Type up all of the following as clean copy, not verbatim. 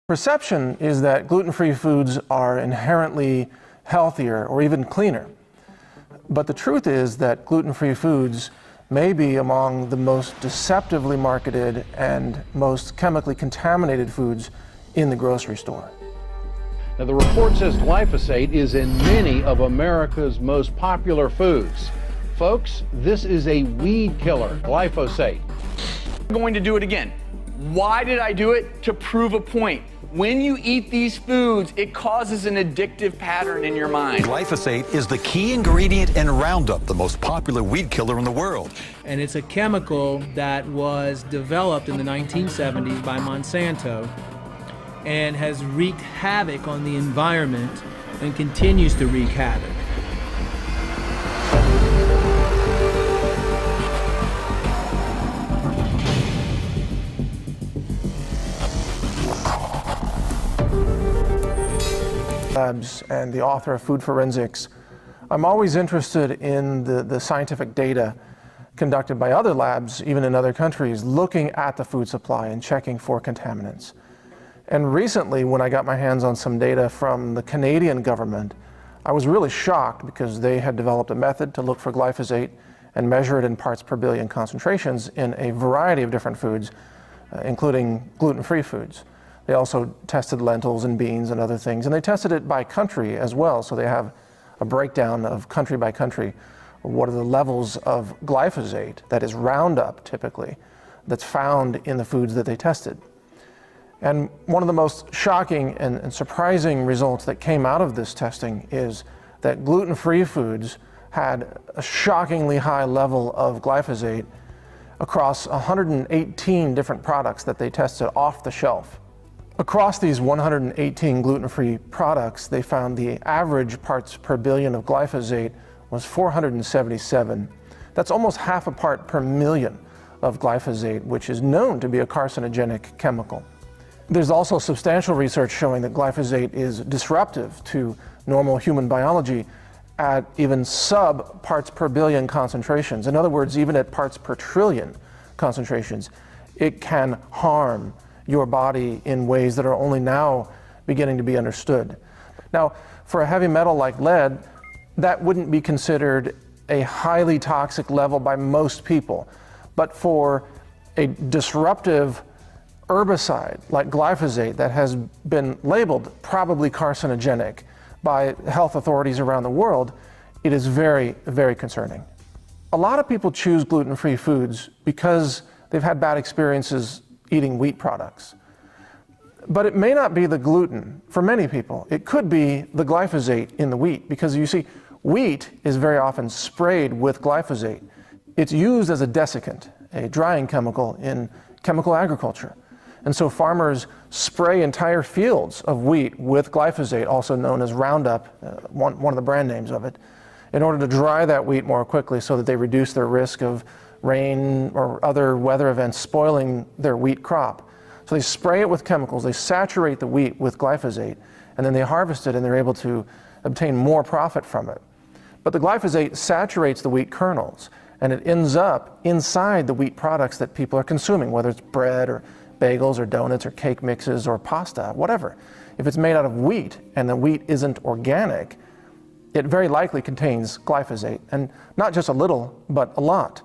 Perception is that gluten-free foods are inherently healthier or even cleaner. But the truth is that gluten-free foods may be among the most deceptively marketed and most chemically contaminated foods in the grocery store. Now, the report says glyphosate is in many of America's most popular foods. Folks, this is a weed killer, glyphosate. I'm going to do it again. Why did I do it? To prove a point. When you eat these foods, it causes an addictive pattern in your mind. Glyphosate is the key ingredient in Roundup, the most popular weed killer in the world. And it's a chemical that was developed in the 1970s by Monsanto and has wreaked havoc on the environment and continues to wreak havoc. Labs and the author of Food Forensics, I'm always interested in the scientific data conducted by other labs, even in other countries, looking at the food supply and checking for contaminants. And recently, when I got my hands on some data from the Canadian government, I was really shocked because they had developed a method to look for glyphosate and measure it in parts per billion concentrations in a variety of different foods, including gluten-free foods. They also tested lentils and beans and other things, and they tested it by country as well, so they have a breakdown of country by country. What are the levels of glyphosate, that is Roundup typically, that's found in the foods that they tested. And one of the most shocking and surprising results that came out of this testing is that gluten-free foods had a shockingly high level of glyphosate across 118 different products that they tested off the shelf. Across these 118 gluten-free products, they found the average parts per billion of glyphosate was 477. That's almost half a part per million of glyphosate, which is known to be a carcinogenic chemical. There's also substantial research showing that glyphosate is disruptive to normal human biology at even sub parts per billion concentrations. In other words, even at parts per trillion concentrations, it can harm your body in ways that are only now beginning to be understood. Now, for a heavy metal like lead, that wouldn't be considered a highly toxic level by most people. But for a disruptive herbicide like glyphosate that has been labeled probably carcinogenic by health authorities around the world, it is very, very concerning. A lot of people choose gluten-free foods because they've had bad experiences eating wheat products. But it may not be the gluten for many people. It could be the glyphosate in the wheat, because you see, wheat is very often sprayed with glyphosate. It's used as a desiccant, a drying chemical in chemical agriculture. And so farmers spray entire fields of wheat with glyphosate, also known as Roundup, one of the brand names of it, in order to dry that wheat more quickly so that they reduce their risk of rain or other weather events spoiling their wheat crop. So they spray it with chemicals, they saturate the wheat with glyphosate, and then they harvest it and they're able to obtain more profit from it. But the glyphosate saturates the wheat kernels, and it ends up inside the wheat products that people are consuming, whether it's bread or bagels or donuts or cake mixes or pasta, whatever. If it's made out of wheat and the wheat isn't organic, it very likely contains glyphosate, and not just a little, but a lot.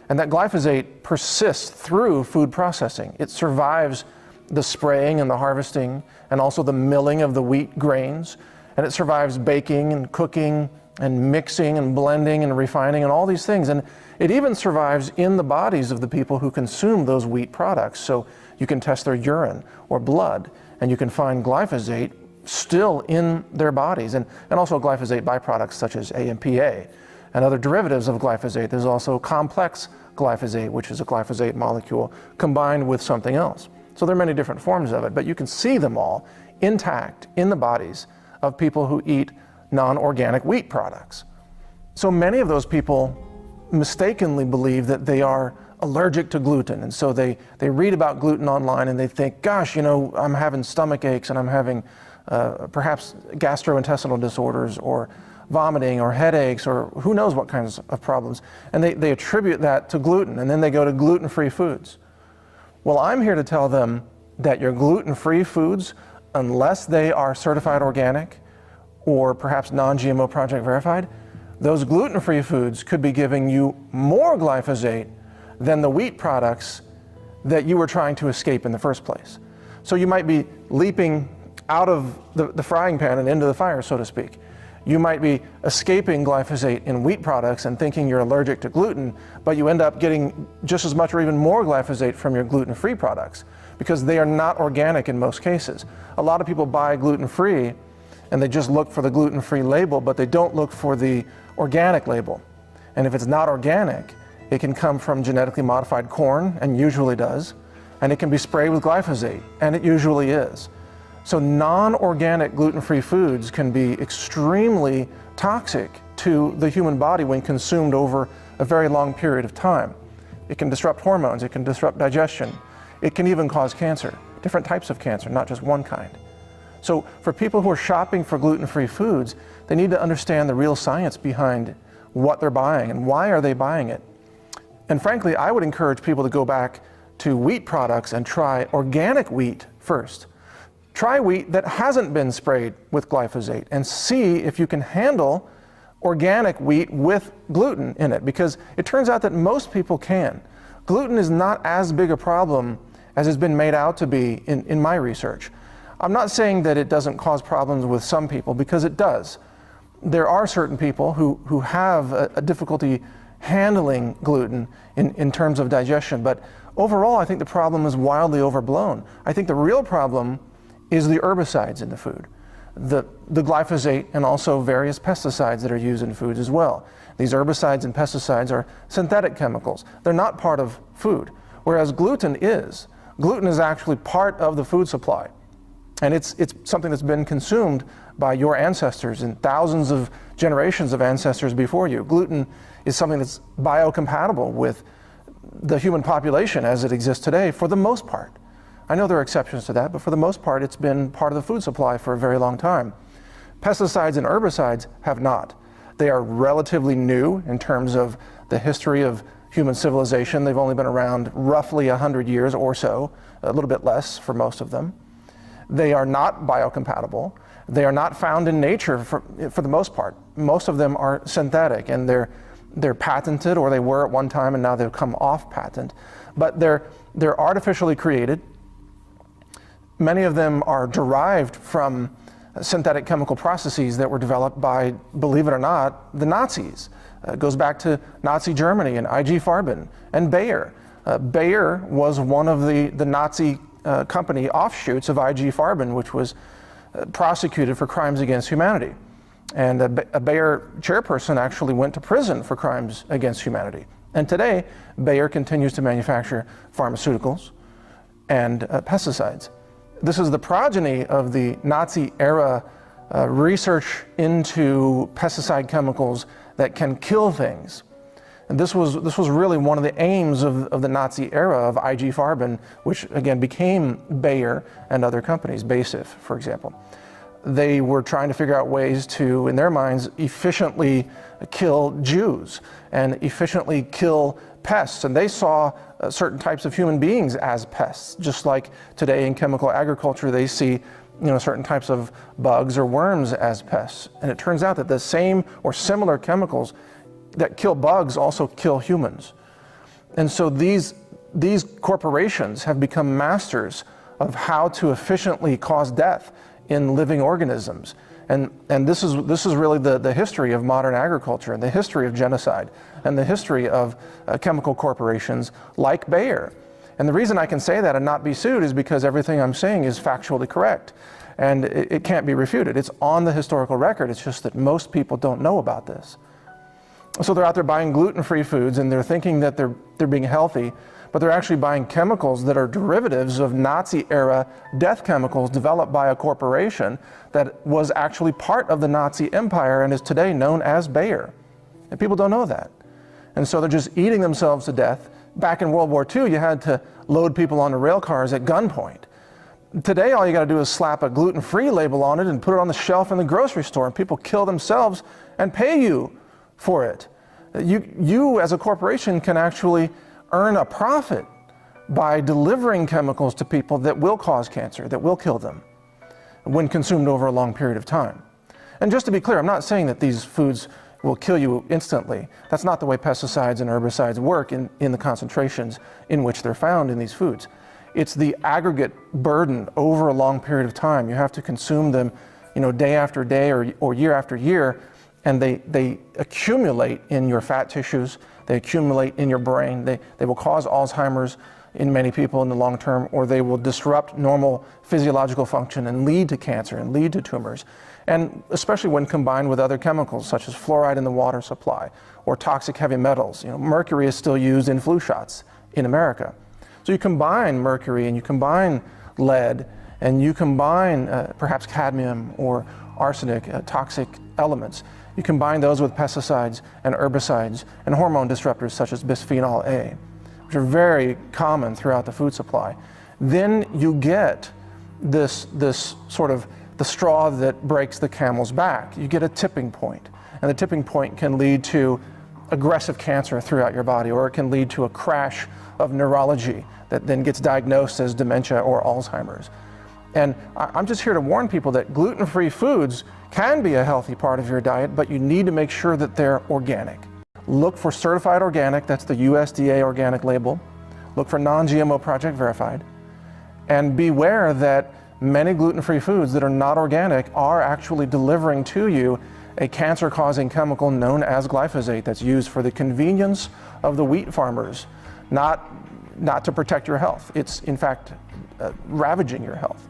And that glyphosate persists through food processing. It survives the spraying and the harvesting and also the milling of the wheat grains. And it survives baking and cooking and mixing and blending and refining and all these things. And it even survives in the bodies of the people who consume those wheat products. So you can test their urine or blood and you can find glyphosate still in their bodies, and also glyphosate byproducts such as AMPA and other derivatives of glyphosate. There's also complex glyphosate, which is a glyphosate molecule combined with something else. So there are many different forms of it, but you can see them all intact in the bodies of people who eat non-organic wheat products. So many of those people mistakenly believe that they are allergic to gluten, and so they read about gluten online and they think, gosh, you know, I'm having stomach aches and I'm having perhaps gastrointestinal disorders or vomiting or headaches or who knows what kinds of problems, and they attribute that to gluten, and then they go to gluten-free foods. Well, I'm here to tell them that your gluten-free foods, unless they are certified organic or perhaps non-GMO project verified, those gluten-free foods could be giving you more glyphosate than the wheat products that you were trying to escape in the first place. So you might be leaping out of the frying pan and into the fire, so to speak. You might be escaping glyphosate in wheat products and thinking you're allergic to gluten, but you end up getting just as much or even more glyphosate from your gluten-free products because they are not organic in most cases. A lot of people buy gluten-free and they just look for the gluten-free label, but they don't look for the organic label. And if it's not organic, it can come from genetically modified corn, and usually does, and it can be sprayed with glyphosate, and it usually is. So non-organic gluten-free foods can be extremely toxic to the human body when consumed over a very long period of time. It can disrupt hormones, it can disrupt digestion, it can even cause cancer, different types of cancer, not just one kind. So for people who are shopping for gluten-free foods, they need to understand the real science behind what they're buying and why are they buying it. And frankly, I would encourage people to go back to wheat products and try organic wheat first. Try wheat that hasn't been sprayed with glyphosate and see if you can handle organic wheat with gluten in it, because it turns out that most people can. Gluten is not as big a problem as it's been made out to be in my research. I'm not saying that it doesn't cause problems with some people, because it does. There are certain people who have a difficulty handling gluten in terms of digestion, but overall I think the problem is wildly overblown. I think the real problem is the herbicides in the food, the glyphosate, and also various pesticides that are used in foods as well. These herbicides and pesticides are synthetic chemicals. They're not part of food, whereas gluten is. Gluten is actually part of the food supply, and it's something that's been consumed by your ancestors and thousands of generations of ancestors before you. Gluten is something that's biocompatible with the human population as it exists today for the most part. I know there are exceptions to that, but for the most part, it's been part of the food supply for a very long time. Pesticides and herbicides have not. They are relatively new in terms of the history of human civilization. They've only been around roughly 100 years or so, a little bit less for most of them. They are not biocompatible. They are not found in nature for the most part. Most of them are synthetic, and they're patented, or they were at one time and now they've come off patent. But they're artificially created. Many of them are derived from synthetic chemical processes that were developed by, believe it or not, the Nazis. It goes back to Nazi Germany and IG Farben and Bayer. Bayer was one of the Nazi company offshoots of IG Farben, which was prosecuted for crimes against humanity. And a Bayer chairperson actually went to prison for crimes against humanity. And today, Bayer continues to manufacture pharmaceuticals and pesticides. This is the progeny of the Nazi-era research into pesticide chemicals that can kill things. And this was really one of the aims of the Nazi era of IG Farben, which again became Bayer and other companies, BASF, for example. They were trying to figure out ways to, in their minds, efficiently kill Jews and efficiently kill pests. And they saw certain types of human beings as pests, just like today in chemical agriculture they see certain types of bugs or worms as pests. And it turns out that the same or similar chemicals that kill bugs also kill humans. And so these corporations have become masters of how to efficiently cause death in living organisms. And this is really the history of modern agriculture and the history of genocide and the history of chemical corporations like Bayer. And the reason I can say that and not be sued is because everything I'm saying is factually correct. And it can't be refuted. It's on the historical record. It's just that most people don't know about this. So they're out there buying gluten-free foods and they're thinking that they're being healthy, but they're actually buying chemicals that are derivatives of Nazi-era death chemicals developed by a corporation that was actually part of the Nazi empire and is today known as Bayer. And people don't know that. And so they're just eating themselves to death. Back in World War II, you had to load people onto rail cars at gunpoint. Today, all you got to do is slap a gluten-free label on it and put it on the shelf in the grocery store, and people kill themselves and pay you for it. You as a corporation can actually earn a profit by delivering chemicals to people that will cause cancer, that will kill them when consumed over a long period of time. And just to be clear, I'm not saying that these foods will kill you instantly. That's not the way pesticides and herbicides work in the concentrations in which they're found in these foods. It's the aggregate burden over a long period of time. You have to consume them, day after day or year after year, and they accumulate in your fat tissues, they accumulate in your brain, they will cause Alzheimer's in many people in the long term, or they will disrupt normal physiological function and lead to cancer and lead to tumors. And especially when combined with other chemicals such as fluoride in the water supply or toxic heavy metals. Mercury is still used in flu shots in America. So you combine mercury and you combine lead and you combine perhaps cadmium or arsenic, toxic elements. You combine those with pesticides and herbicides and hormone disruptors such as bisphenol A, which are very common throughout the food supply. Then you get this sort of the straw that breaks the camel's back. You get a tipping point, and the tipping point can lead to aggressive cancer throughout your body, or it can lead to a crash of neurology that then gets diagnosed as dementia or Alzheimer's. And I'm just here to warn people that gluten-free foods can be a healthy part of your diet, but you need to make sure that they're organic. Look for certified organic, that's the USDA organic label. Look for non-GMO Project Verified. And beware that many gluten-free foods that are not organic are actually delivering to you a cancer-causing chemical known as glyphosate that's used for the convenience of the wheat farmers, not to protect your health. It's in fact ravaging your health.